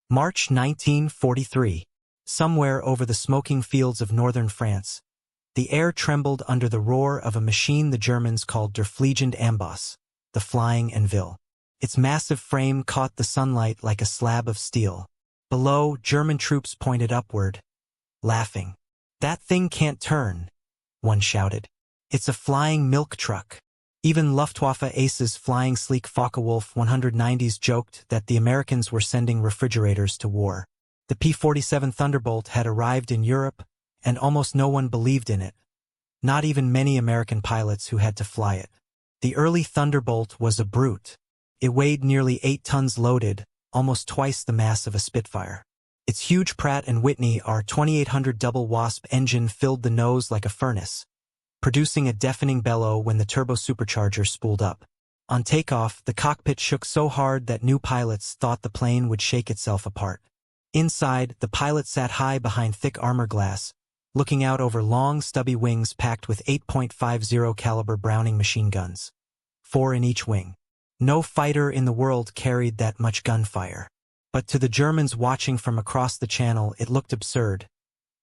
March 1943. Somewhere over the smoking fields of northern France, the air trembled under the roar of a machine the Germans called Der Fliegende Amboss, the Flying Anvil. Its massive frame caught the sunlight like a slab of steel. Below, German troops pointed upward, laughing. "That thing can't turn," one shouted. "It's a flying milk truck." Even Luftwaffe aces flying sleek Focke-Wulf 190s joked that the Americans were sending refrigerators to war. The P-47 Thunderbolt had arrived in Europe, and almost no one believed in it. Not even many American pilots who had to fly it. The early Thunderbolt was a brute. It weighed nearly 8 tons loaded, almost twice the mass of a Spitfire. Its huge Pratt and Whitney R2800 double Wasp engine filled the nose like a furnace, producing a deafening bellow when the turbo supercharger spooled up. On takeoff, the cockpit shook so hard that new pilots thought the plane would shake itself apart. Inside, the pilot sat high behind thick armor glass, looking out over long, stubby wings packed with 8.50 caliber Browning machine guns, 4 in each wing. No fighter in the world carried that much gunfire. But to the Germans watching from across the channel, it looked absurd.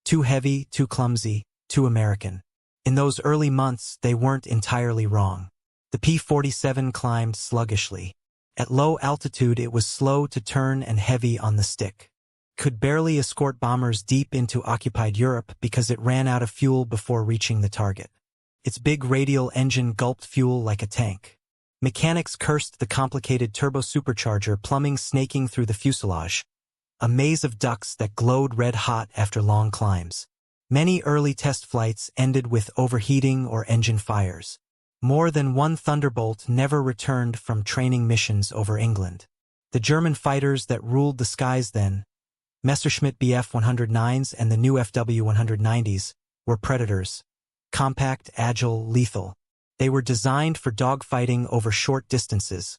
Too heavy, too clumsy, too American. In those early months, they weren't entirely wrong. The P-47 climbed sluggishly. At low altitude, it was slow to turn and heavy on the stick. Could barely escort bombers deep into occupied Europe because it ran out of fuel before reaching the target. Its big radial engine gulped fuel like a tank. Mechanics cursed the complicated turbo supercharger plumbing snaking through the fuselage, a maze of ducts that glowed red-hot after long climbs. Many early test flights ended with overheating or engine fires. More than one Thunderbolt never returned from training missions over England. The German fighters that ruled the skies then, Messerschmitt Bf-109s and the new FW-190s, were predators. Compact, agile, lethal. They were designed for dogfighting over short distances,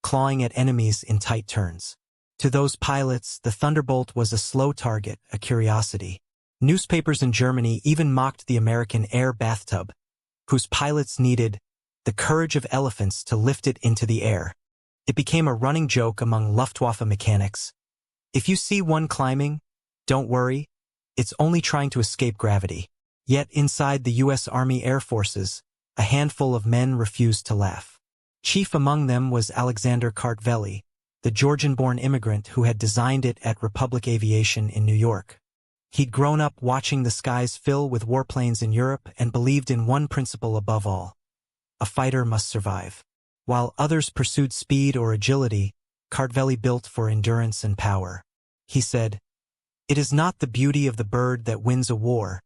clawing at enemies in tight turns. To those pilots, the Thunderbolt was a slow target, a curiosity. Newspapers in Germany even mocked the American air bathtub, whose pilots needed the courage of elephants to lift it into the air. It became a running joke among Luftwaffe mechanics. If you see one climbing, don't worry, it's only trying to escape gravity. Yet inside the U.S. Army Air Forces, a handful of men refused to laugh. Chief among them was Alexander Kartveli, the Georgian-born immigrant who had designed it at Republic Aviation in New York. He'd grown up watching the skies fill with warplanes in Europe and believed in one principle above all. A fighter must survive. While others pursued speed or agility, Kartveli built for endurance and power. He said, "It is not the beauty of the bird that wins a war.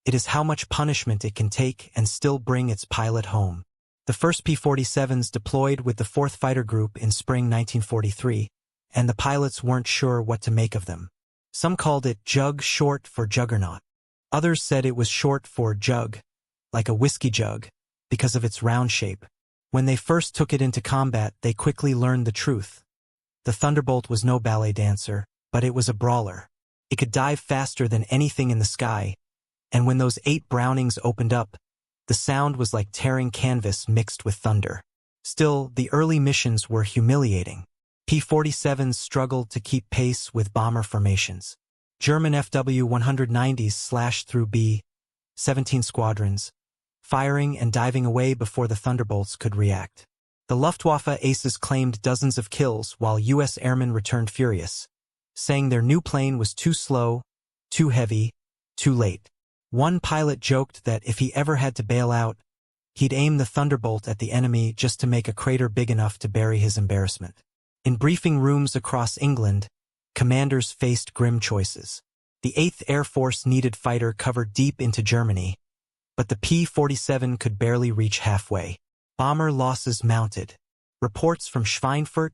It is how much punishment it can take and still bring its pilot home." The first P-47s deployed with the 4th Fighter Group in spring 1943, and the pilots weren't sure what to make of them. Some called it Jug, short for Juggernaut. Others said it was short for Jug, like a whiskey jug, because of its round shape. When they first took it into combat, they quickly learned the truth. The Thunderbolt was no ballet dancer, but it was a brawler. It could dive faster than anything in the sky, and when those 8 Brownings opened up, the sound was like tearing canvas mixed with thunder. Still, the early missions were humiliating. P-47s struggled to keep pace with bomber formations. German FW-190s slashed through B-17 squadrons, firing and diving away before the Thunderbolts could react. The Luftwaffe aces claimed dozens of kills while U.S. airmen returned furious, saying their new plane was too slow, too heavy, too late. One pilot joked that if he ever had to bail out, he'd aim the Thunderbolt at the enemy just to make a crater big enough to bury his embarrassment. In briefing rooms across England, commanders faced grim choices. The 8th Air Force needed fighter cover deep into Germany, but the P-47 could barely reach halfway. Bomber losses mounted. Reports from Schweinfurt,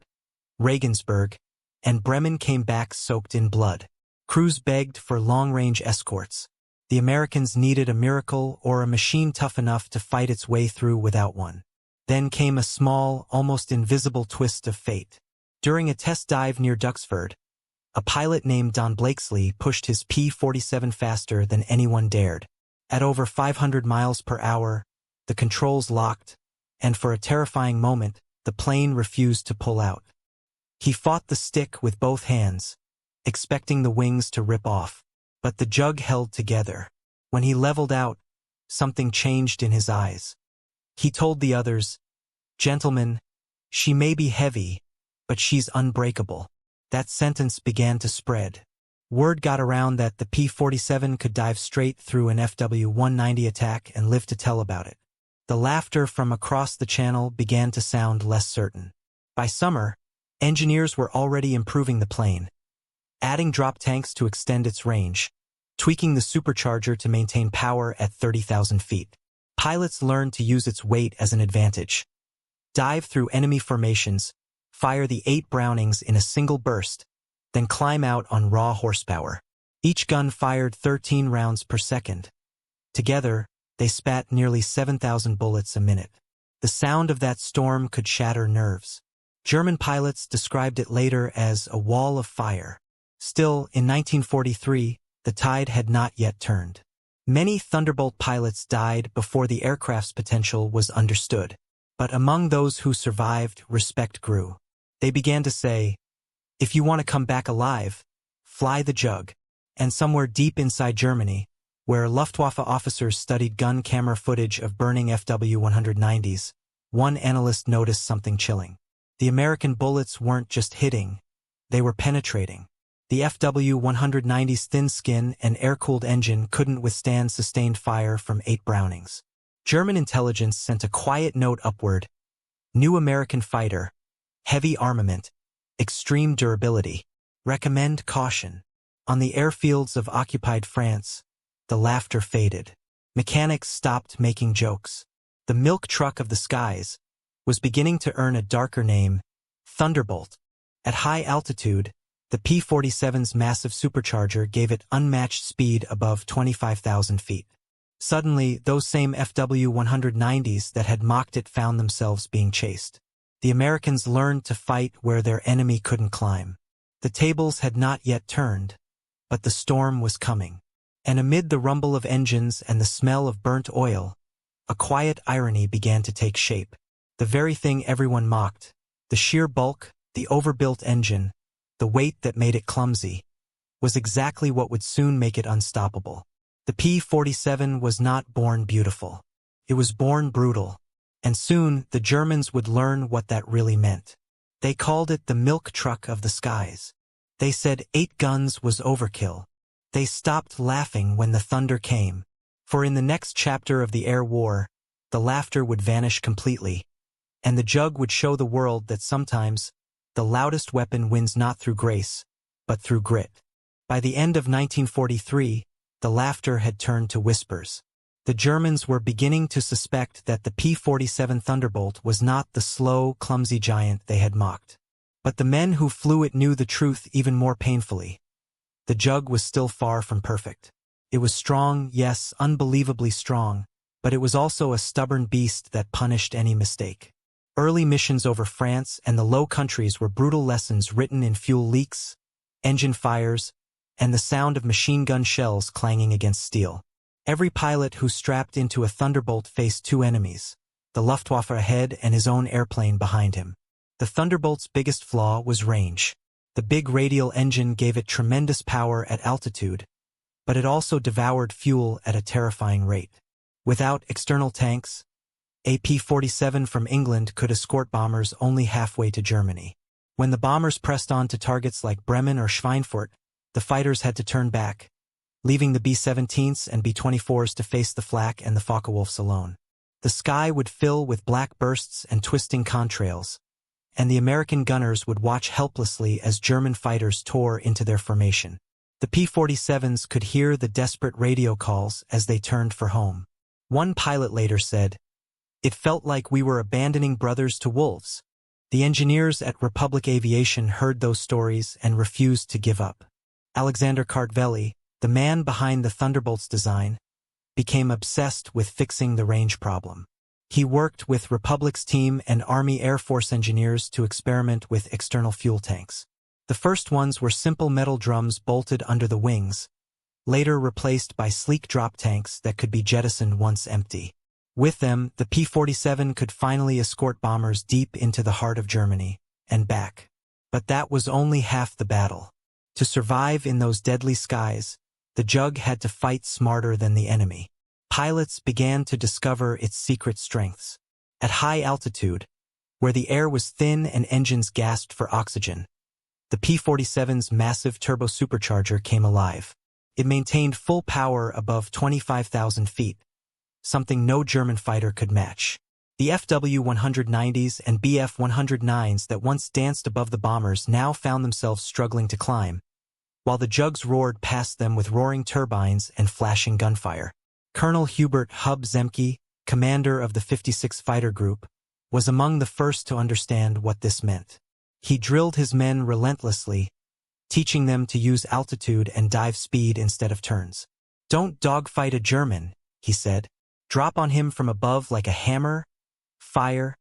Regensburg, and Bremen came back soaked in blood. Crews begged for long-range escorts. The Americans needed a miracle or a machine tough enough to fight its way through without one. Then came a small, almost invisible twist of fate. During a test dive near Duxford, a pilot named Don Blakesley pushed his P-47 faster than anyone dared. At over 500 miles per hour, the controls locked, and for a terrifying moment, the plane refused to pull out. He fought the stick with both hands, expecting the wings to rip off. But the Jug held together. When he leveled out, something changed in his eyes. He told the others, "Gentlemen, she may be heavy, but she's unbreakable." That sentence began to spread. Word got around that the P-47 could dive straight through an FW-190 attack and live to tell about it. The laughter from across the channel began to sound less certain. By summer, engineers were already improving the plane, adding drop tanks to extend its range, tweaking the supercharger to maintain power at 30,000 feet. Pilots learned to use its weight as an advantage. Dive through enemy formations, fire the 8 Brownings in a single burst, then climb out on raw horsepower. Each gun fired 13 rounds per second. Together, they spat nearly 7,000 bullets a minute. The sound of that storm could shatter nerves. German pilots described it later as a wall of fire. Still, in 1943, the tide had not yet turned. Many Thunderbolt pilots died before the aircraft's potential was understood. But among those who survived, respect grew. They began to say, "If you want to come back alive, fly the Jug." And somewhere deep inside Germany, where Luftwaffe officers studied gun camera footage of burning FW-190s, one analyst noticed something chilling. The American bullets weren't just hitting, they were penetrating. The FW-190's thin skin and air-cooled engine couldn't withstand sustained fire from 8 Brownings. German intelligence sent a quiet note upward: "New American fighter, heavy armament, extreme durability. Recommend caution." On the airfields of occupied France, the laughter faded. Mechanics stopped making jokes. The milk truck of the skies was beginning to earn a darker name: Thunderbolt. At high altitude, the P-47's massive supercharger gave it unmatched speed above 25,000 feet. Suddenly, those same FW-190s that had mocked it found themselves being chased. The Americans learned to fight where their enemy couldn't climb. The tables had not yet turned, but the storm was coming. And amid the rumble of engines and the smell of burnt oil, a quiet irony began to take shape. The very thing everyone mocked, the sheer bulk, the overbuilt engine, the weight that made it clumsy, was exactly what would soon make it unstoppable. The P-47 was not born beautiful. It was born brutal. And soon, the Germans would learn what that really meant. They called it the milk truck of the skies. They said 8 guns was overkill. They stopped laughing when the thunder came. For in the next chapter of the air war, the laughter would vanish completely, and the Jug would show the world that sometimes, the loudest weapon wins not through grace, but through grit. By the end of 1943, the laughter had turned to whispers. The Germans were beginning to suspect that the P-47 Thunderbolt was not the slow, clumsy giant they had mocked. But the men who flew it knew the truth even more painfully. The Jug was still far from perfect. It was strong, yes, unbelievably strong, but it was also a stubborn beast that punished any mistake. Early missions over France and the Low Countries were brutal lessons written in fuel leaks, engine fires, and the sound of machine gun shells clanging against steel. Every pilot who strapped into a Thunderbolt faced 2 enemies, the Luftwaffe ahead and his own airplane behind him. The Thunderbolt's biggest flaw was range. The big radial engine gave it tremendous power at altitude, but it also devoured fuel at a terrifying rate. Without external tanks, a P-47 from England could escort bombers only halfway to Germany. When the bombers pressed on to targets like Bremen or Schweinfurt, the fighters had to turn back, leaving the B-17s and B-24s to face the flak and the Focke-Wulfs alone. The sky would fill with black bursts and twisting contrails, and the American gunners would watch helplessly as German fighters tore into their formation. The P-47s could hear the desperate radio calls as they turned for home. One pilot later said, "It felt like we were abandoning brothers to wolves." The engineers at Republic Aviation heard those stories and refused to give up. Alexander Kartveli, the man behind the Thunderbolt's design, became obsessed with fixing the range problem. He worked with Republic's team and Army Air Force engineers to experiment with external fuel tanks. The first ones were simple metal drums bolted under the wings, later replaced by sleek drop tanks that could be jettisoned once empty. With them, the P-47 could finally escort bombers deep into the heart of Germany and back. But that was only half the battle. To survive in those deadly skies, the Jug had to fight smarter than the enemy. Pilots began to discover its secret strengths. At high altitude, where the air was thin and engines gasped for oxygen, the P-47's massive turbo-supercharger came alive. It maintained full power above 25,000 feet, something no German fighter could match. The FW-190s and Bf-109s that once danced above the bombers now found themselves struggling to climb, while the Jugs roared past them with roaring turbines and flashing gunfire. Colonel Hubert "Hub" Zemke, commander of the 56 Fighter Group, was among the first to understand what this meant. He drilled his men relentlessly, teaching them to use altitude and dive speed instead of turns. "Don't dogfight a German," he said. "Drop on him from above like a hammer, fire,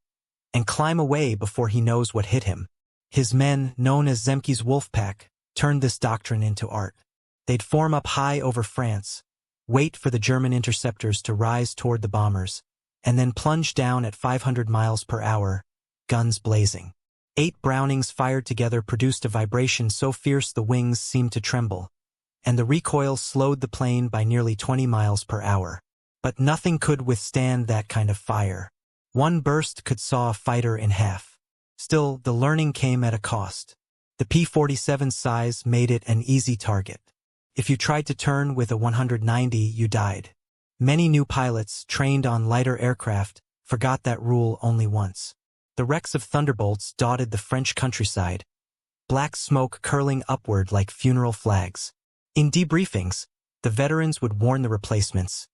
and climb away before he knows what hit him." His men, known as Zemke's Wolf Pack, turned this doctrine into art. They'd form up high over France, wait for the German interceptors to rise toward the bombers, and then plunge down at 500 miles per hour, guns blazing. 8 Brownings fired together produced a vibration so fierce the wings seemed to tremble, and the recoil slowed the plane by nearly 20 miles per hour. But nothing could withstand that kind of fire. One burst could saw a fighter in half. Still, the learning came at a cost. The P-47's size made it an easy target. If you tried to turn with a 190, you died. Many new pilots, trained on lighter aircraft, forgot that rule only once. The wrecks of Thunderbolts dotted the French countryside, black smoke curling upward like funeral flags. In debriefings, the veterans would warn the replacements,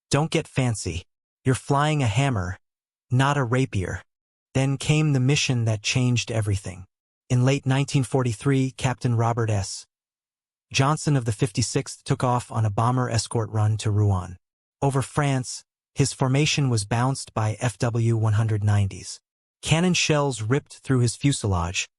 "Don't get fancy. You're flying a hammer, not a rapier." Then came the mission that changed everything. In late 1943, Captain Robert S. Johnson of the 56th took off on a bomber escort run to Rouen. Over France, his formation was bounced by FW-190s. Cannon shells ripped through his fuselage,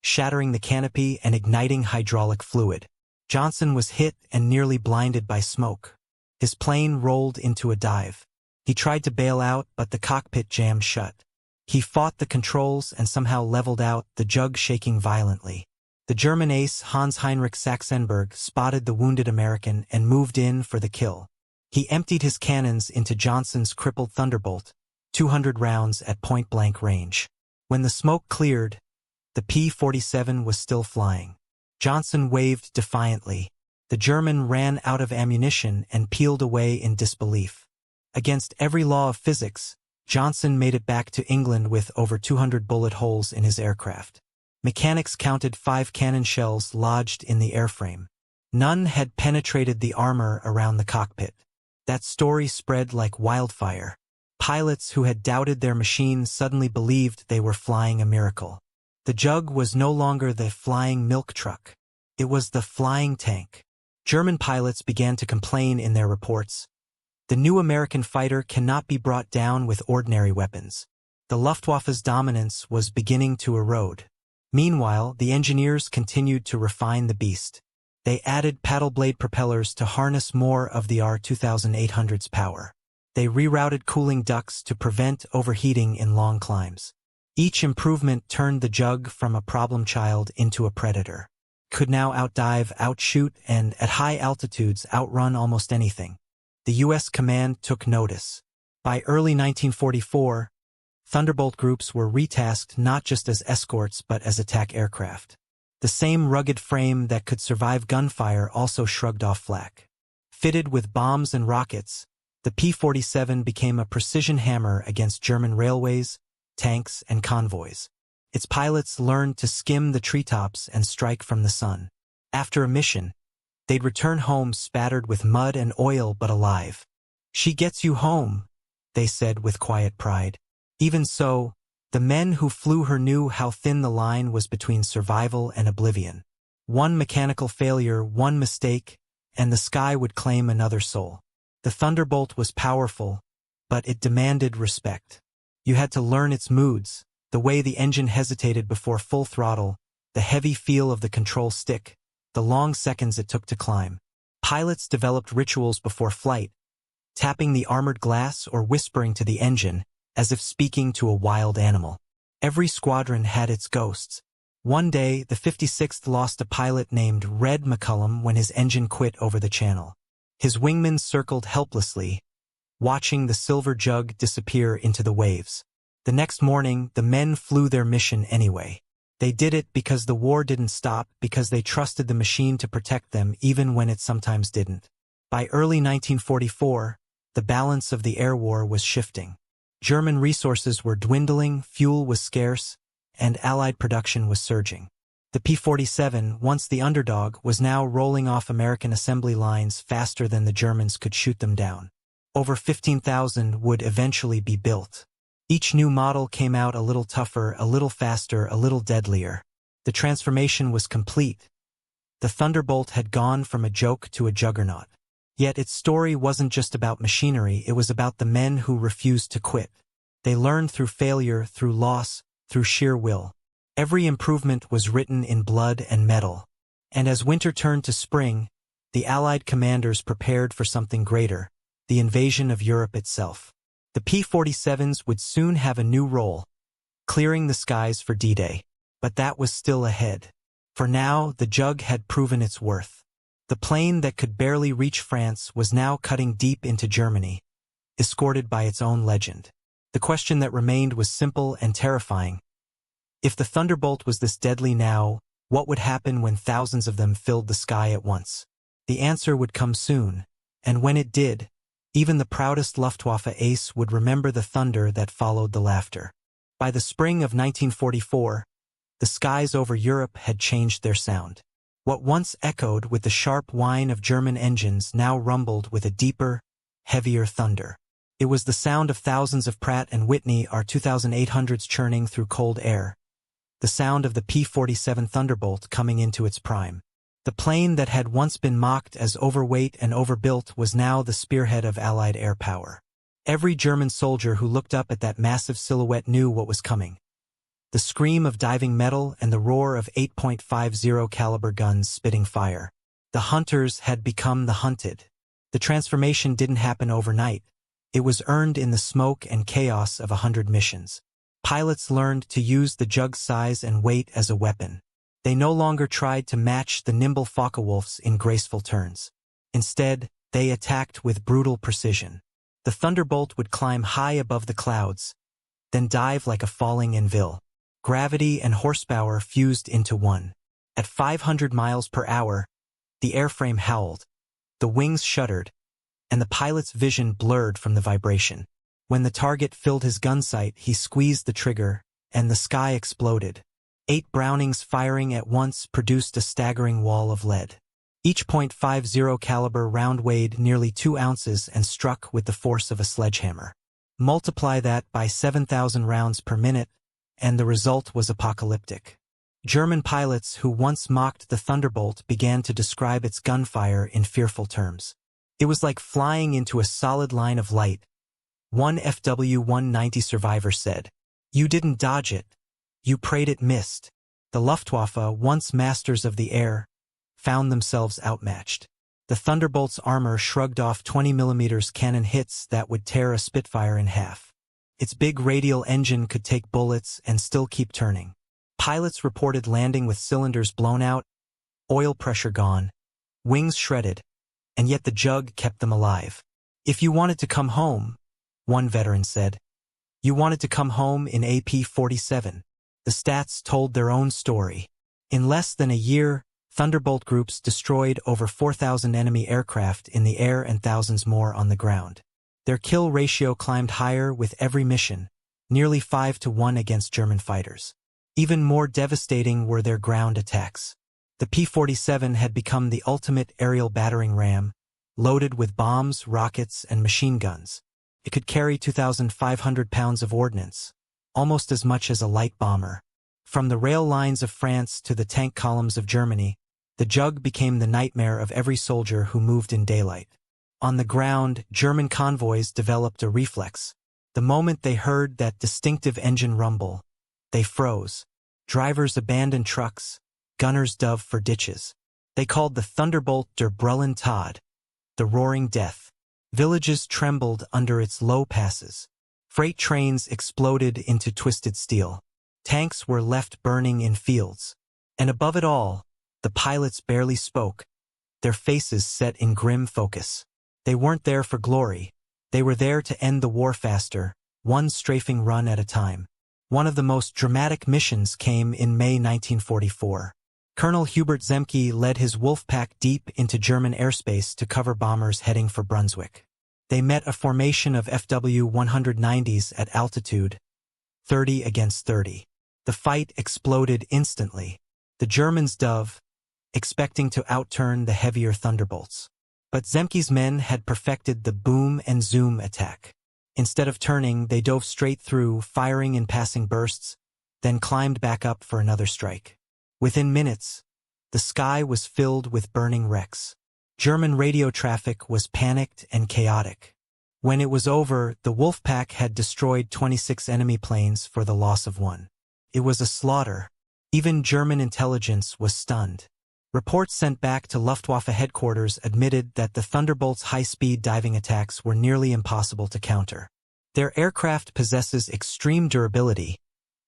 shattering the canopy and igniting hydraulic fluid. Johnson was hit and nearly blinded by smoke. His plane rolled into a dive. He tried to bail out, but the cockpit jammed shut. He fought the controls and somehow leveled out, the Jug shaking violently. The German ace Hans-Heinrich Sachsenberg spotted the wounded American and moved in for the kill. He emptied his cannons into Johnson's crippled Thunderbolt, 200 rounds at point-blank range. When the smoke cleared, the P-47 was still flying. Johnson waved defiantly. The German ran out of ammunition and peeled away in disbelief. Against every law of physics, Johnson made it back to England with over 200 bullet holes in his aircraft. Mechanics counted 5 cannon shells lodged in the airframe. None had penetrated the armor around the cockpit. That story spread like wildfire. Pilots who had doubted their machine suddenly believed they were flying a miracle. The Jug was no longer the flying milk truck. It was the flying tank. German pilots began to complain in their reports. The new American fighter cannot be brought down with ordinary weapons. The Luftwaffe's dominance was beginning to erode. Meanwhile, the engineers continued to refine the beast. They added paddle blade propellers to harness more of the R-2800's power. They rerouted cooling ducts to prevent overheating in long climbs. Each improvement turned the Jug from a problem child into a predator. Could now outdive, outshoot, and, at high altitudes, outrun almost anything. The U.S. command took notice. By early 1944, Thunderbolt groups were retasked not just as escorts but as attack aircraft. The same rugged frame that could survive gunfire also shrugged off flak. Fitted with bombs and rockets, the P-47 became a precision hammer against German railways, tanks, and convoys. Its pilots learned to skim the treetops and strike from the sun. After a mission, they'd return home spattered with mud and oil but alive. "She gets you home," they said with quiet pride. Even so, the men who flew her knew how thin the line was between survival and oblivion. One mechanical failure, one mistake, and the sky would claim another soul. The Thunderbolt was powerful, but it demanded respect. You had to learn its moods, the way the engine hesitated before full throttle, the heavy feel of the control stick, the long seconds it took to climb. Pilots developed rituals before flight, tapping the armored glass or whispering to the engine, as if speaking to a wild animal. Every squadron had its ghosts, One day, the 56th lost a pilot named Red McCullum when his engine quit over the channel. His wingmen circled helplessly, watching the silver jug disappear into the waves. The next morning, the men flew their mission anyway. They did it because the war didn't stop, because they trusted the machine to protect them even when it sometimes didn't. By early 1944, the balance of the air war was shifting. German resources were dwindling, fuel was scarce, and Allied production was surging. The P-47, once the underdog, was now rolling off American assembly lines faster than the Germans could shoot them down. Over 15,000 would eventually be built. Each new model came out a little tougher, a little faster, a little deadlier. The transformation was complete. The Thunderbolt had gone from a joke to a juggernaut. Yet its story wasn't just about machinery, it was about the men who refused to quit. They learned through failure, through loss, through sheer will. Every improvement was written in blood and metal. And as winter turned to spring, the Allied commanders prepared for something greater, the invasion of Europe itself. The P-47s would soon have a new role, clearing the skies for D-Day. But that was still ahead. For now, the Jug had proven its worth. The plane that could barely reach France was now cutting deep into Germany, escorted by its own legend. The question that remained was simple and terrifying. If the Thunderbolt was this deadly now, what would happen when thousands of them filled the sky at once? The answer would come soon, and when it did, even the proudest Luftwaffe ace would remember the thunder that followed the laughter. By the spring of 1944, the skies over Europe had changed their sound. What once echoed with the sharp whine of German engines now rumbled with a deeper, heavier thunder. It was the sound of thousands of Pratt and Whitney R-2800s churning through cold air. The sound of the P-47 Thunderbolt coming into its prime. The plane that had once been mocked as overweight and overbuilt was now the spearhead of Allied air power. Every German soldier who looked up at that massive silhouette knew what was coming. The scream of diving metal and the roar of 8.50 caliber guns spitting fire. The hunters had become the hunted. The transformation didn't happen overnight. It was earned in the smoke and chaos of 100 missions. Pilots learned to use the Jug's size and weight as a weapon. They no longer tried to match the nimble Focke-Wulfs in graceful turns. Instead, they attacked with brutal precision. The Thunderbolt would climb high above the clouds, then dive like a falling anvil. Gravity and horsepower fused into one. At 500 miles per hour, the airframe howled, the wings shuddered, and the pilot's vision blurred from the vibration. When the target filled his gun sight, he squeezed the trigger, and the sky exploded. 8 Brownings firing at once produced a staggering wall of lead. Each .50 caliber round weighed nearly 2 ounces and struck with the force of a sledgehammer. Multiply that by 7,000 rounds per minute, and the result was apocalyptic. German pilots who once mocked the Thunderbolt began to describe its gunfire in fearful terms. It was like flying into a solid line of light. One FW-190 survivor said, "You didn't dodge it. You prayed it missed." The Luftwaffe, once masters of the air, found themselves outmatched. The Thunderbolt's armor shrugged off 20mm cannon hits that would tear a Spitfire in half. Its big radial engine could take bullets and still keep turning. Pilots reported landing with cylinders blown out, oil pressure gone, wings shredded, and yet the Jug kept them alive. "If you wanted to come home," one veteran said, "you wanted to come home in a P-47. The stats told their own story. In less than a year, Thunderbolt groups destroyed over 4,000 enemy aircraft in the air and thousands more on the ground. Their kill ratio climbed higher with every mission, nearly 5-1 against German fighters. Even more devastating were their ground attacks. The P-47 had become the ultimate aerial battering ram, loaded with bombs, rockets, and machine guns. It could carry 2,500 pounds of ordnance, almost as much as a light bomber. From the rail lines of France to the tank columns of Germany, the Jug became the nightmare of every soldier who moved in daylight. On the ground, German convoys developed a reflex. The moment they heard that distinctive engine rumble, they froze. Drivers abandoned trucks, gunners dove for ditches. They called the Thunderbolt der Brüllen Tod, the roaring death. Villages trembled under its low passes. Freight trains exploded into twisted steel. Tanks were left burning in fields. And above it all, the pilots barely spoke, their faces set in grim focus. They weren't there for glory. They were there to end the war faster, one strafing run at a time. One of the most dramatic missions came in May 1944. Colonel Hubert Zemke led his Wolfpack deep into German airspace to cover bombers heading for Brunswick. They met a formation of FW-190s at altitude, 30 against 30. The fight exploded instantly. The Germans dove, expecting to outturn the heavier Thunderbolts. But Zemke's men had perfected the boom and zoom attack. Instead of turning, they dove straight through, firing in passing bursts, then climbed back up for another strike. Within minutes, the sky was filled with burning wrecks. German radio traffic was panicked and chaotic. When it was over, the Wolfpack had destroyed 26 enemy planes for the loss of one. It was a slaughter. Even German intelligence was stunned. Reports sent back to Luftwaffe headquarters admitted that the Thunderbolts' high-speed diving attacks were nearly impossible to counter. Their aircraft possesses extreme durability,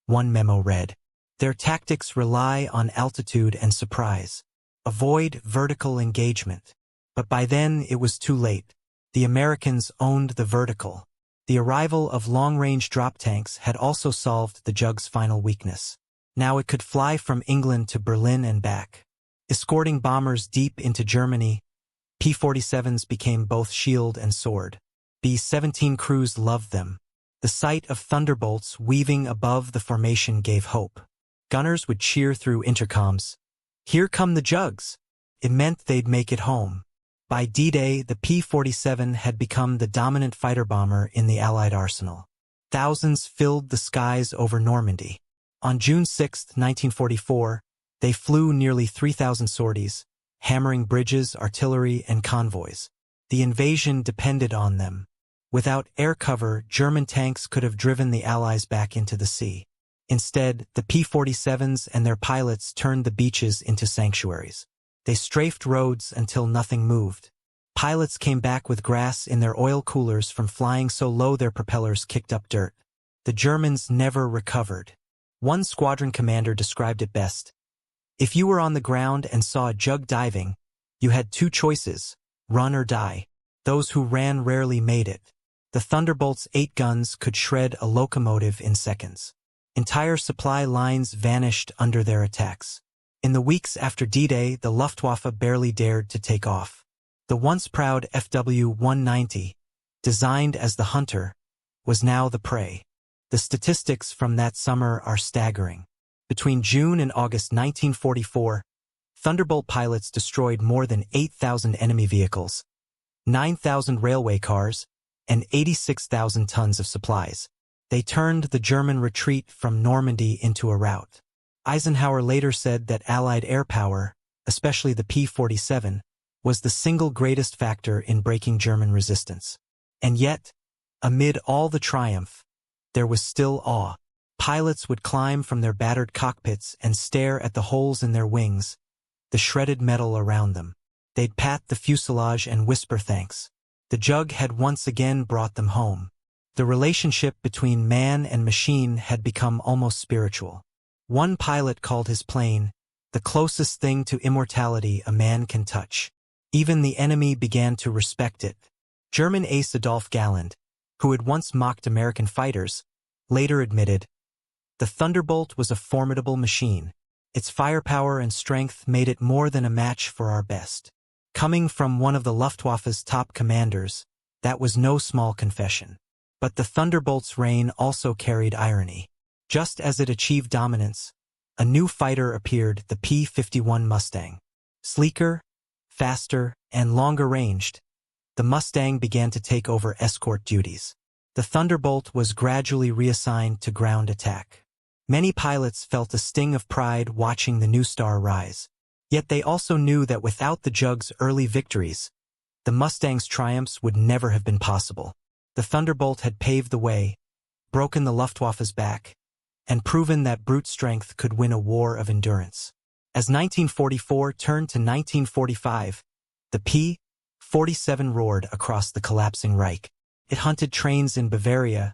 one memo read. Their tactics rely on altitude and surprise. Avoid vertical engagement. But by then it was too late. The Americans owned the vertical. The arrival of long-range drop tanks had also solved the Jug's final weakness. Now it could fly from England to Berlin and back. Escorting bombers deep into Germany, P-47s became both shield and sword. B-17 crews loved them. The sight of Thunderbolts weaving above the formation gave hope. Gunners would cheer through intercoms. "Here come the Jugs!" It meant they'd make it home. By D-Day, the P-47 had become the dominant fighter bomber in the Allied arsenal. Thousands filled the skies over Normandy. On June 6, 1944, they flew nearly 3,000 sorties, hammering bridges, artillery, and convoys. The invasion depended on them. Without air cover, German tanks could have driven the Allies back into the sea. Instead, the P-47s and their pilots turned the beaches into sanctuaries. They strafed roads until nothing moved. Pilots came back with grass in their oil coolers from flying so low their propellers kicked up dirt. The Germans never recovered. One squadron commander described it best. If you were on the ground and saw a Jug diving, you had two choices, run or die. Those who ran rarely made it. The Thunderbolt's 8 guns could shred a locomotive in seconds. Entire supply lines vanished under their attacks. In the weeks after D-Day, the Luftwaffe barely dared to take off. The once proud FW-190, designed as the hunter, was now the prey. The statistics from that summer are staggering. Between June and August 1944, Thunderbolt pilots destroyed more than 8,000 enemy vehicles, 9,000 railway cars, and 86,000 tons of supplies. They turned the German retreat from Normandy into a rout. Eisenhower later said that Allied air power, especially the P-47, was the single greatest factor in breaking German resistance. And yet, amid all the triumph, there was still awe. Pilots would climb from their battered cockpits and stare at the holes in their wings, the shredded metal around them. They'd pat the fuselage and whisper thanks. The Jug had once again brought them home. The relationship between man and machine had become almost spiritual. One pilot called his plane the closest thing to immortality a man can touch. Even the enemy began to respect it. German ace Adolf Galland, who had once mocked American fighters, later admitted, "The Thunderbolt was a formidable machine. Its firepower and strength made it more than a match for our best." Coming from one of the Luftwaffe's top commanders, that was no small confession. But the Thunderbolt's reign also carried irony. Just as it achieved dominance, a new fighter appeared, the P-51 Mustang. Sleeker, faster, and longer-ranged, the Mustang began to take over escort duties. The Thunderbolt was gradually reassigned to ground attack. Many pilots felt a sting of pride watching the new star rise. Yet they also knew that without the Jug's early victories, the Mustang's triumphs would never have been possible. The Thunderbolt had paved the way, broken the Luftwaffe's back, and proven that brute strength could win a war of endurance. As 1944 turned to 1945, the P-47 roared across the collapsing Reich. It hunted trains in Bavaria,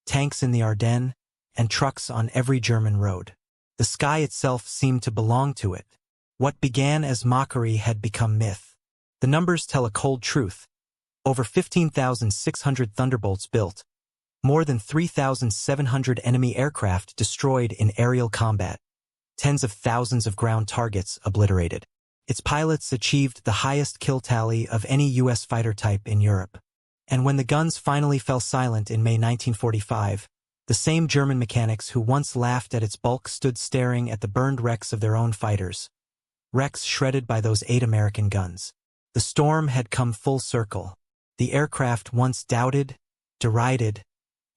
tanks in the Ardennes, and trucks on every German road. The sky itself seemed to belong to it. What began as mockery had become myth. The numbers tell a cold truth. Over 15,600 Thunderbolts built, more than 3,700 enemy aircraft destroyed in aerial combat, tens of thousands of ground targets obliterated. Its pilots achieved the highest kill tally of any U.S. fighter type in Europe. And when the guns finally fell silent in May 1945, the same German mechanics who once laughed at its bulk stood staring at the burned wrecks of their own fighters, wrecks shredded by those 8 American guns. The storm had come full circle. The aircraft once doubted, derided,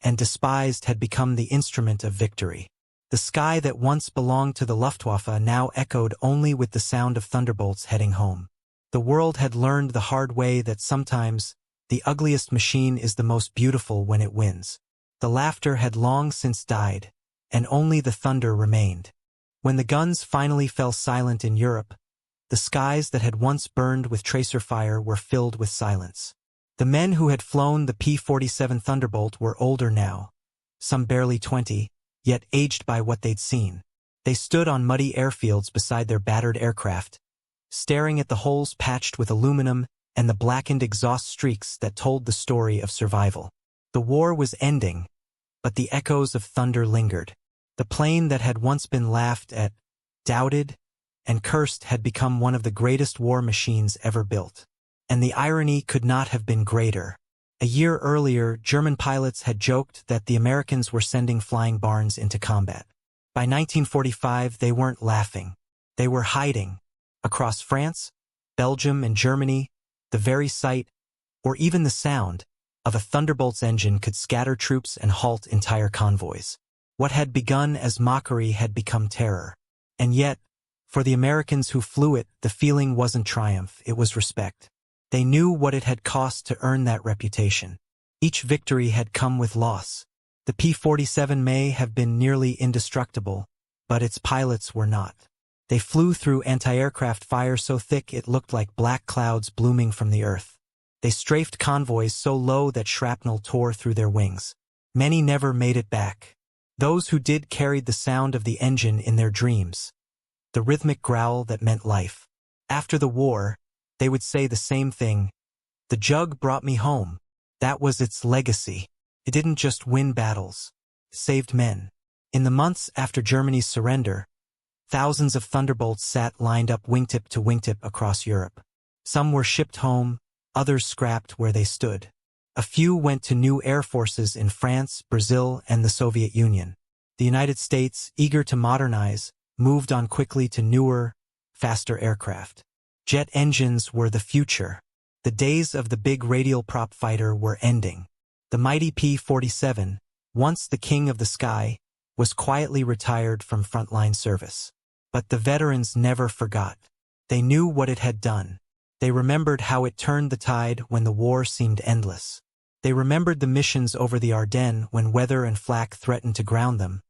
and despised had become the instrument of victory. The sky that once belonged to the Luftwaffe now echoed only with the sound of Thunderbolts heading home. The world had learned the hard way that sometimes the ugliest machine is the most beautiful when it wins. The laughter had long since died, and only the thunder remained. When the guns finally fell silent in Europe, the skies that had once burned with tracer fire were filled with silence. The men who had flown the P-47 Thunderbolt were older now, some barely 20, yet aged by what they'd seen. They stood on muddy airfields beside their battered aircraft, staring at the holes patched with aluminum and the blackened exhaust streaks that told the story of survival. The war was ending, but the echoes of thunder lingered. The plane that had once been laughed at, doubted, and cursed had become one of the greatest war machines ever built. And the irony could not have been greater. A year earlier, German pilots had joked that the Americans were sending flying barns into combat. By 1945, they weren't laughing. They were hiding. Across France, Belgium, and Germany, the very sight, or even the sound, of a Thunderbolt's engine could scatter troops and halt entire convoys. What had begun as mockery had become terror. And yet, for the Americans who flew it, the feeling wasn't triumph, it was respect. They knew what it had cost to earn that reputation. Each victory had come with loss. The P-47 may have been nearly indestructible, but its pilots were not. They flew through anti-aircraft fire so thick it looked like black clouds blooming from the earth. They strafed convoys so low that shrapnel tore through their wings. Many never made it back. Those who did carried the sound of the engine in their dreams, the rhythmic growl that meant life. After the war, they would say the same thing. The Jug brought me home. That was its legacy. It didn't just win battles. It saved men. In the months after Germany's surrender, thousands of Thunderbolts sat lined up wingtip to wingtip across Europe. Some were shipped home, others scrapped where they stood. A few went to new air forces in France, Brazil, and the Soviet Union. The United States, eager to modernize, moved on quickly to newer, faster aircraft. Jet engines were the future. The days of the big radial prop fighter were ending. The mighty P-47, once the king of the sky, was quietly retired from frontline service. But the veterans never forgot. They knew what it had done. They remembered how it turned the tide when the war seemed endless. They remembered the missions over the Ardennes when weather and flak threatened to ground them.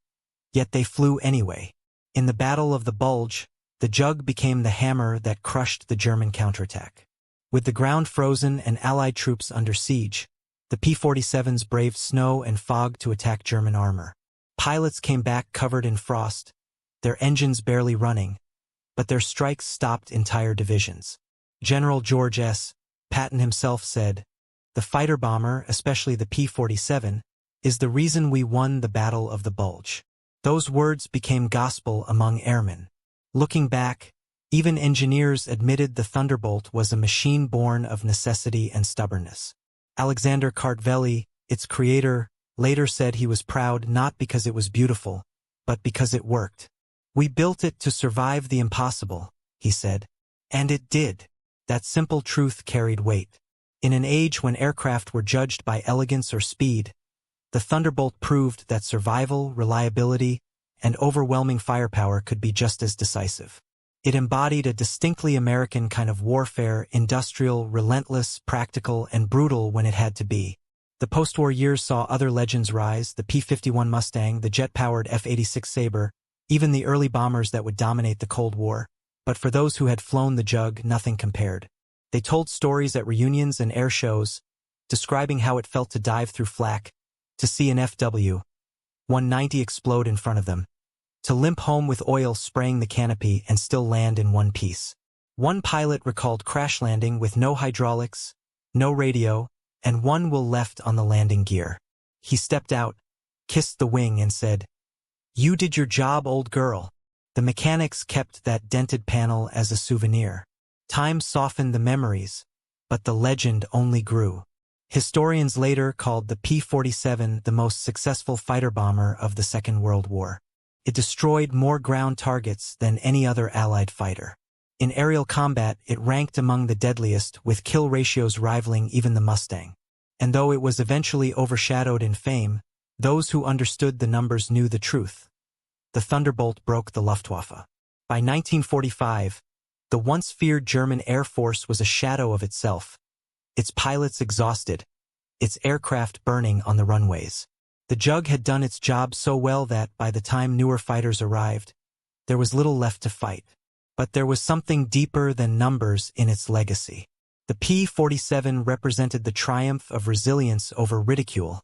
Yet they flew anyway. In the Battle of the Bulge, the Jug became the hammer that crushed the German counterattack. With the ground frozen and Allied troops under siege, the P-47s braved snow and fog to attack German armor. Pilots came back covered in frost, their engines barely running, but their strikes stopped entire divisions. General George S. Patton himself said, "The fighter bomber, especially the P-47, is the reason we won the Battle of the Bulge." Those words became gospel among airmen. Looking back, even engineers admitted the Thunderbolt was a machine born of necessity and stubbornness. Alexander Kartveli, its creator, later said he was proud not because it was beautiful, but because it worked. "We built it to survive the impossible," he said. And it did. That simple truth carried weight. In an age when aircraft were judged by elegance or speed, the Thunderbolt proved that survival, reliability, and overwhelming firepower could be just as decisive. It embodied a distinctly American kind of warfare, industrial, relentless, practical, and brutal when it had to be. The post-war years saw other legends rise, the P-51 Mustang, the jet-powered F-86 Sabre, even the early bombers that would dominate the Cold War. But for those who had flown the Jug, nothing compared. They told stories at reunions and air shows, describing how it felt to dive through flak, to see an FW, P-190 explode in front of them, to limp home with oil spraying the canopy and still land in one piece. One pilot recalled crash landing with no hydraulics, no radio, and one wheel left on the landing gear. He stepped out, kissed the wing and said, "You did your job, old girl." The mechanics kept that dented panel as a souvenir. Time softened the memories, but the legend only grew. Historians later called the P-47 the most successful fighter bomber of the Second World War. It destroyed more ground targets than any other Allied fighter. In aerial combat, it ranked among the deadliest, with kill ratios rivaling even the Mustang. And though it was eventually overshadowed in fame, those who understood the numbers knew the truth. The Thunderbolt broke the Luftwaffe. By 1945, the once feared German Air Force was a shadow of itself, its pilots exhausted, its aircraft burning on the runways. The Jug had done its job so well that, by the time newer fighters arrived, there was little left to fight. But there was something deeper than numbers in its legacy. The P-47 represented the triumph of resilience over ridicule,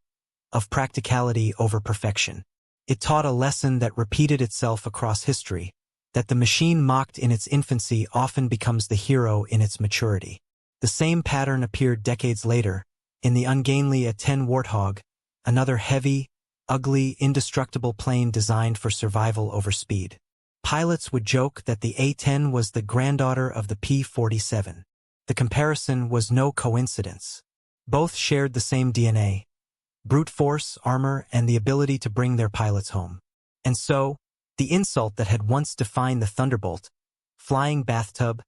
of practicality over perfection. It taught a lesson that repeated itself across history, that the machine mocked in its infancy often becomes the hero in its maturity. The same pattern appeared decades later, in the ungainly A-10 Warthog, another heavy, ugly, indestructible plane designed for survival over speed. Pilots would joke that the A-10 was the granddaughter of the P-47. The comparison was no coincidence. Both shared the same DNA: brute force, armor, and the ability to bring their pilots home. And so, the insult that had once defined the Thunderbolt, flying bathtub,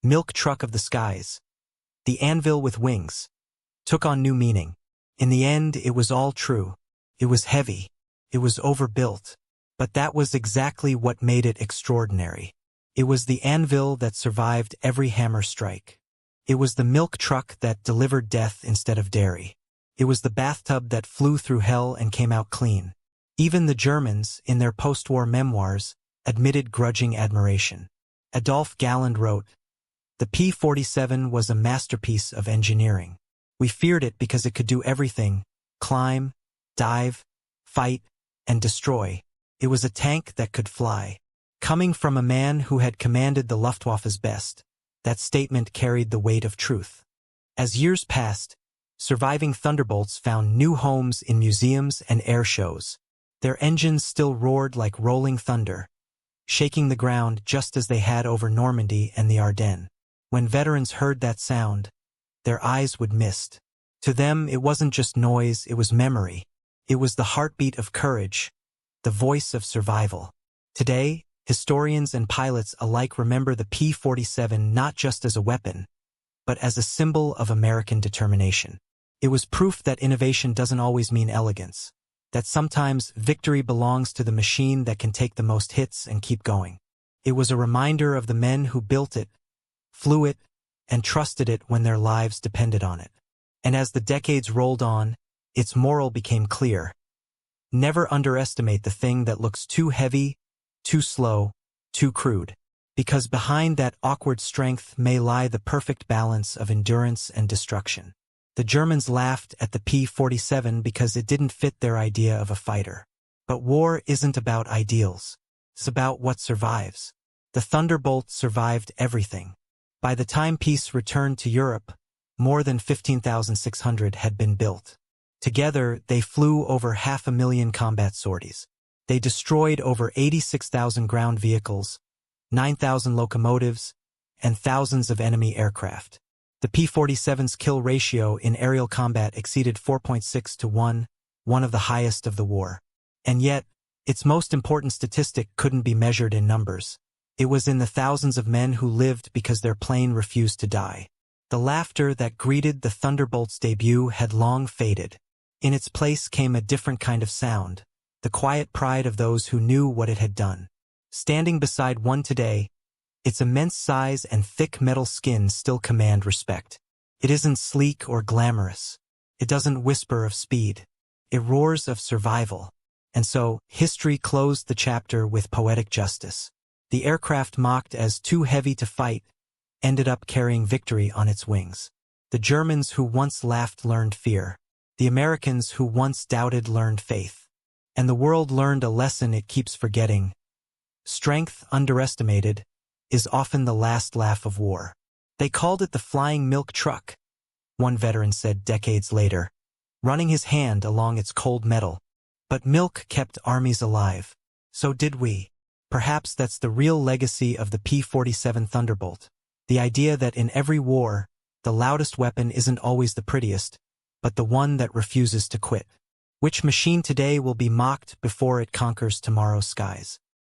milk truck of the skies, the anvil with wings, took on new meaning. In the end, it was all true. It was heavy. It was overbuilt. But that was exactly what made it extraordinary. It was the anvil that survived every hammer strike. It was the milk truck that delivered death instead of dairy. It was the bathtub that flew through hell and came out clean. Even the Germans, in their post-war memoirs, admitted grudging admiration. Adolf Galland wrote, "The P-47 was a masterpiece of engineering. We feared it because it could do everything: climb, dive, fight, and destroy. It was a tank that could fly." Coming from a man who had commanded the Luftwaffe's best, that statement carried the weight of truth. As years passed, surviving Thunderbolts found new homes in museums and air shows. Their engines still roared like rolling thunder, shaking the ground just as they had over Normandy and the Ardennes. When veterans heard that sound, their eyes would mist. To them, it wasn't just noise, it was memory. It was the heartbeat of courage, the voice of survival. Today, historians and pilots alike remember the P-47 not just as a weapon, but as a symbol of American determination. It was proof that innovation doesn't always mean elegance, that sometimes victory belongs to the machine that can take the most hits and keep going. It was a reminder of the men who built it, flew it, and trusted it when their lives depended on it. And as the decades rolled on, its moral became clear. Never underestimate the thing that looks too heavy, too slow, too crude. Because behind that awkward strength may lie the perfect balance of endurance and destruction. The Germans laughed at the P-47 because it didn't fit their idea of a fighter. But war isn't about ideals. It's about what survives. The Thunderbolt survived everything. By the time peace returned to Europe, more than 15,600 had been built. Together, they flew over 500,000 combat sorties. They destroyed over 86,000 ground vehicles, 9,000 locomotives, and thousands of enemy aircraft. The P-47's kill ratio in aerial combat exceeded 4.6 to 1, one of the highest of the war. And yet, its most important statistic couldn't be measured in numbers. It was in the thousands of men who lived because their plane refused to die. The laughter that greeted the Thunderbolt's debut had long faded. In its place came a different kind of sound, the quiet pride of those who knew what it had done. Standing beside one today, its immense size and thick metal skin still command respect. It isn't sleek or glamorous. It doesn't whisper of speed. It roars of survival. And so, history closed the chapter with poetic justice. The aircraft mocked as too heavy to fight ended up carrying victory on its wings. The Germans who once laughed learned fear. The Americans who once doubted learned faith. And the world learned a lesson it keeps forgetting. Strength, underestimated, is often the last laugh of war. They called it the flying milk truck, one veteran said decades later, running his hand along its cold metal. But milk kept armies alive. So did we. Perhaps that's the real legacy of the P-47 Thunderbolt. The idea that in every war, the loudest weapon isn't always the prettiest, but the one that refuses to quit. Which machine today will be mocked before it conquers tomorrow's skies?